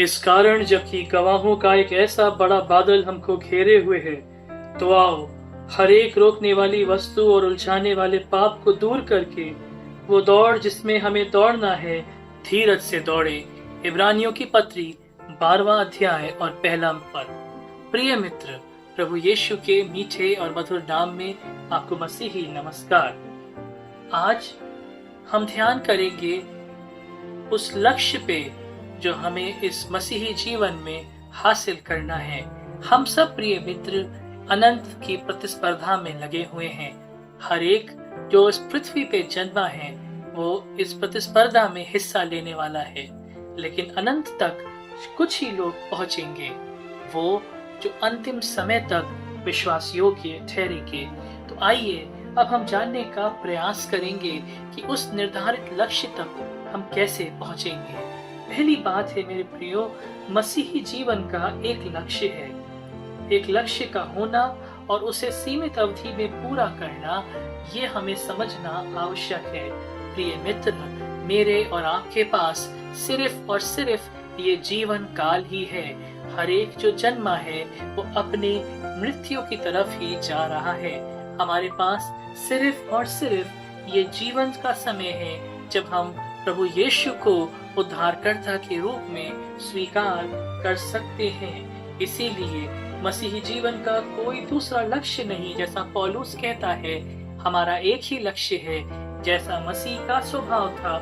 इस कारण जबकि गवाहों का एक ऐसा बड़ा बादल हमको घेरे हुए है, तो आओ हर एक रोकने वाली वस्तु और उलझाने वाले पाप को दूर करके वो दौड़ जिसमें हमें दौड़ना है, धीरज से दौड़े। इब्रानियों की पत्री 12वां अध्याय और पहला पद। प्रिय मित्र, प्रभु यीशु के मीठे और मधुर नाम में आपको मसीही नमस्कार। आज हम ध्यान करेंगे उस लक्ष्य पे जो हमें इस मसीही जीवन में हासिल करना है। हम सब प्रिय मित्र अनंत की प्रतिस्पर्धा में लगे हुए हैं। हर एक जो इस पृथ्वी पे जन्मा है वो इस प्रतिस्पर्धा में हिस्सा लेने वाला है, लेकिन अनंत तक कुछ ही लोग पहुंचेंगे, वो जो अंतिम समय तक विश्वास योग्य ठहरेंगे। तो आइए अब हम जानने का प्रयास करेंगे कि उस निर्धारित लक्ष्य तक हम कैसे पहुंचेंगे। पहली बात है मेरे प्रियो, मसीही जीवन का एक लक्ष्य है। एक लक्ष्य का होना और उसे सीमित अवधि में पूरा करना, ये हमें समझना आवश्यक है। प्रिय मित्र, मेरे और आपके पास सिर्फ और सिर्फ ये जीवन काल ही है। हर एक जो जन्मा है वो अपनी मृत्यु की तरफ ही जा रहा है। हमारे पास सिर्फ और सिर्फ ये जीवन का समय है जब हम प्रभु यीशु को उद्धारकर्ता के रूप में स्वीकार कर सकते हैं। इसीलिए मसीही जीवन का कोई दूसरा लक्ष्य नहीं। जैसा पौलुस कहता है, हमारा एक ही लक्ष्य है, जैसा मसीह का स्वभाव था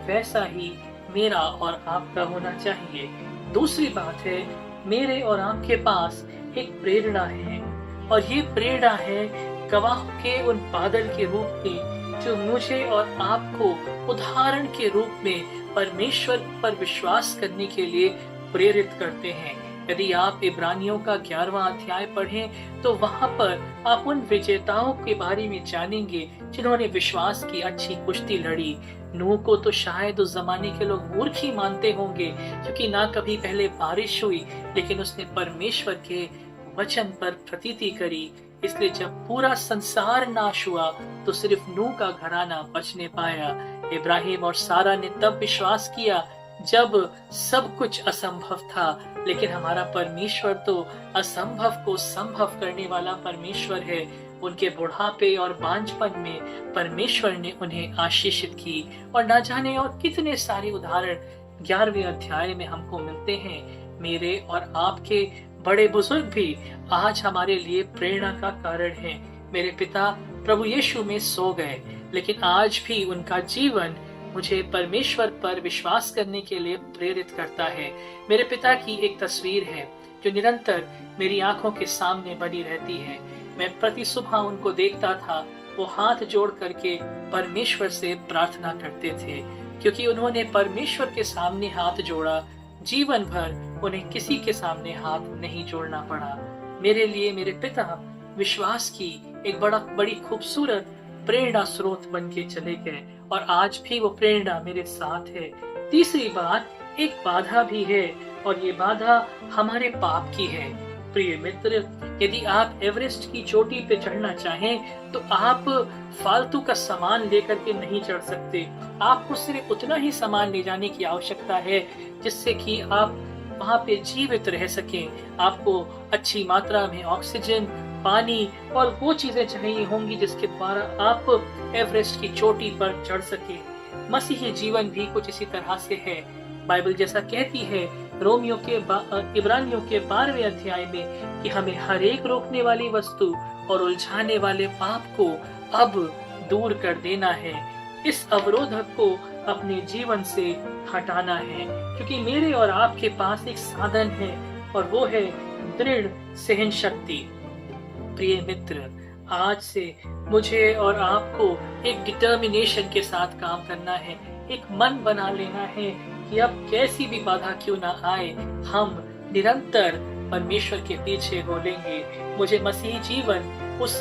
वैसा ही मेरा और आपका होना चाहिए। दूसरी बात है, मेरे और आपके पास एक प्रेरणा है, और ये प्रेरणा है गवाह के उन बादल के रूप में जो मुझे और आपको उदाहरण के रूप में परमेश्वर पर विश्वास करने के लिए प्रेरित करते हैं। यदि आप इब्रानियों का 11वां अध्याय पढ़ें तो वहां पर आप उन विजेताओं के बारे में जानेंगे जिन्होंने विश्वास की अच्छी कुश्ती लड़ी। नूह को तो शायद उस जमाने के लोग मूर्ख ही मानते होंगे, क्योंकि ना कभी पहले बारिश हुई, लेकिन उसने परमेश्वर के वचन पर प्रतीति करी। इसलिए जब पूरा संसार नाश हुआ तो सिर्फ नूह का घराना बचने पाया। इब्राहिम और सारा ने तब विश्वास किया जब सब कुछ असंभव था, लेकिन हमारा परमेश्वर तो असंभव को संभव करने वाला परमेश्वर है। उनके बुढ़ापे और बांझपन में परमेश्वर ने उन्हें आशीषित की, और ना जाने और कितने सारे उदाहरण 11वें अध्याय में हमको मिलते हैं। मेरे और आपके बड़े बुजुर्ग भी आज हमारे लिए प्रेरणा का कारण हैं। मेरे पिता प्रभु यीशु में सो गए, लेकिन आज भी उनका जीवन मुझे परमेश्वर पर विश्वास करने के लिए प्रेरित करता है। मेरे पिता की एक तस्वीर है जो निरंतर मेरी आंखों के सामने बनी रहती है। मैं प्रति सुबह उनको देखता था, वो हाथ जोड़ करके परमेश्वर से प्रार्थना करते थे, क्योंकि उन्होंने परमेश्वर के सामने हाथ जोड़ा। जीवन भर उन्हें किसी के सामने हाथ नहीं जोड़ना पड़ा। मेरे लिए मेरे पिता विश्वास की एक बड़ी खूबसूरत प्रेरणा स्रोत बन के चले गए, और आज भी वो प्रेरणा मेरे साथ है। तीसरी बात, एक बाधा भी है, और ये बाधा हमारे पाप की है। प्रिय मित्र, यदि आप एवरेस्ट की चोटी पे चढ़ना चाहें तो आप फालतू का सामान लेकर के नहीं चढ़ सकते। आपको सिर्फ उतना ही सामान ले जाने की आवश्यकता है जिससे कि आप वहाँ पे जीवित रह सकें। आपको अच्छी मात्रा में ऑक्सीजन, पानी और वो चीजें चाहिए होंगी जिसके द्वारा आप एवरेस्ट की चोटी पर चढ़ सके। मसीही जीवन भी कुछ इसी तरह से है। बाइबल जैसा कहती है इब्रानियों के 12वें अध्याय में कि हमें हर एक रोकने वाली वस्तु और उलझाने वाले पाप को अब दूर कर देना है। इस अवरोधक को अपने जीवन से हटाना है, क्योंकि मेरे और आपके पास एक साधन है, और वो है दृढ़ सहन शक्ति। प्रिय मित्र, आज से मुझे और आपको एक डिटर्मिनेशन के साथ काम करना है। एक मन बना लेना है कि अब कैसी भी बाधा क्यों ना आए, हम निरंतर परमेश्वर के पीछे बोलेंगे। मुझे मसीही जीवन उस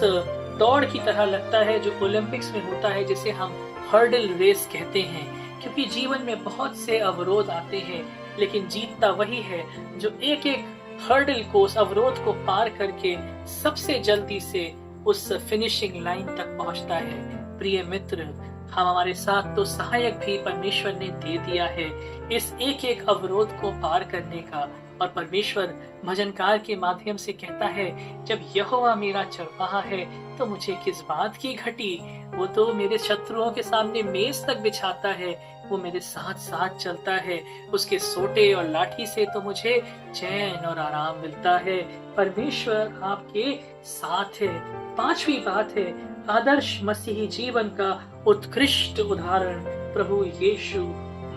दौड़ की तरह लगता है जो ओलंपिक्स में होता है, जिसे हम हर्डल रेस कहते हैं, क्योंकि जीवन में बहुत से अवरोध आते हैं, लेकिन जीतता वही है जो एक एक हर्डल को, उस अवरोध को पार करके सबसे जल्दी से उस फिनिशिंग लाइन तक पहुंचता है। प्रिय मित्र, हमारे साथ तो सहायक भी परमेश्वर ने दे दिया है इस एक एक अवरोध को पार करने का। और परमेश्वर भजनकार के माध्यम से कहता है, जब यहोवा मेरा चरवाहा है तो मुझे किस बात की घटी। वो तो मेरे शत्रुओं के सामने मेज तक बिछाता है, वो मेरे साथ साथ चलता है। उसके सोटे और लाठी से तो मुझे चैन और आराम मिलता है। परमेश्वर आपके साथ है। पांचवी बात है, आदर्श मसीही जीवन का उत्कृष्ट उदाहरण प्रभु यीशु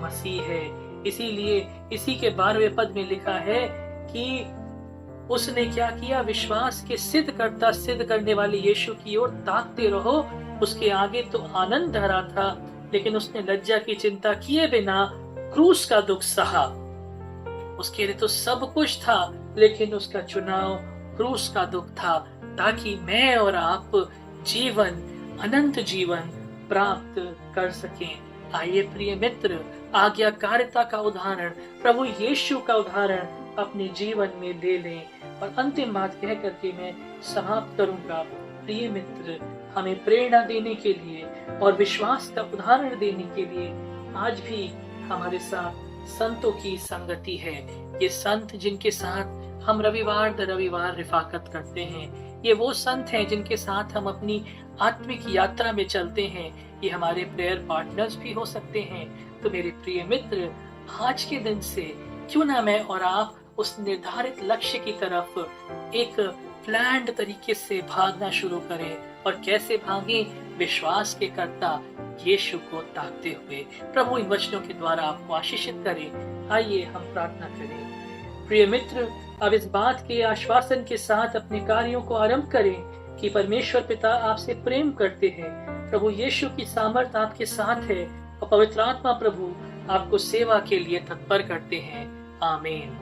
मसीह है। इसीलिए इसी के 12वें पद में लिखा है कि उसने क्या किया, विश्वास के सिद्ध करने वाले यीशु की ओर ताकते रहो। उसके आगे तो आनंद धरा था, लेकिन उसने लज्जा की चिंता किए बिना क्रूस का दुख सहा। उसके लिए तो सब कुछ था, लेकिन उसका चुनाव क्रूस का दुख था, ताकि मैं और आप जीवन, अनंत जीवन प्राप्त कर सकें। आइए प्रिय मित्र, आज्ञाकारिता का उदाहरण, प्रभु यीशु का उदाहरण अपने जीवन में ले लें। और अंतिम बात कह करके मैं समाप्त करूंगा। प्रिय मित्र, हमें प्रेरणा देने के लिए और विश्वास का उदाहरण देने के लिए आज भी हमारे साथ संतों की संगति है। ये संत जिनके साथ हम रविवार दर रविवार रिफाकत करते हैं, ये वो संत हैं जिनके साथ हम अपनी आत्मिक यात्रा में चलते हैं। ये हमारे प्रेयर पार्टनर्स भी हो सकते हैं। तो मेरे प्रिय मित्र, आज के दिन से क्यों ना मैं और आप उस निर्धारित लक्ष्य की तरफ एक प्लान्ड तरीके से भागना शुरू करें। और कैसे भागें? विश्वास के कर्ता यीशु को ताकते हुए। प्रभु इन वचनों के द्वारा आपको आशीषित करे। आइए हम प्रार्थना करें। प्रिय मित्र, अब इस बात के आश्वासन के साथ अपने कार्यों को आरंभ करें कि परमेश्वर पिता आपसे प्रेम करते हैं, प्रभु यीशु की सामर्थ आपके साथ है और पवित्र आत्मा प्रभु आपको सेवा के लिए तत्पर करते हैं। आमीन।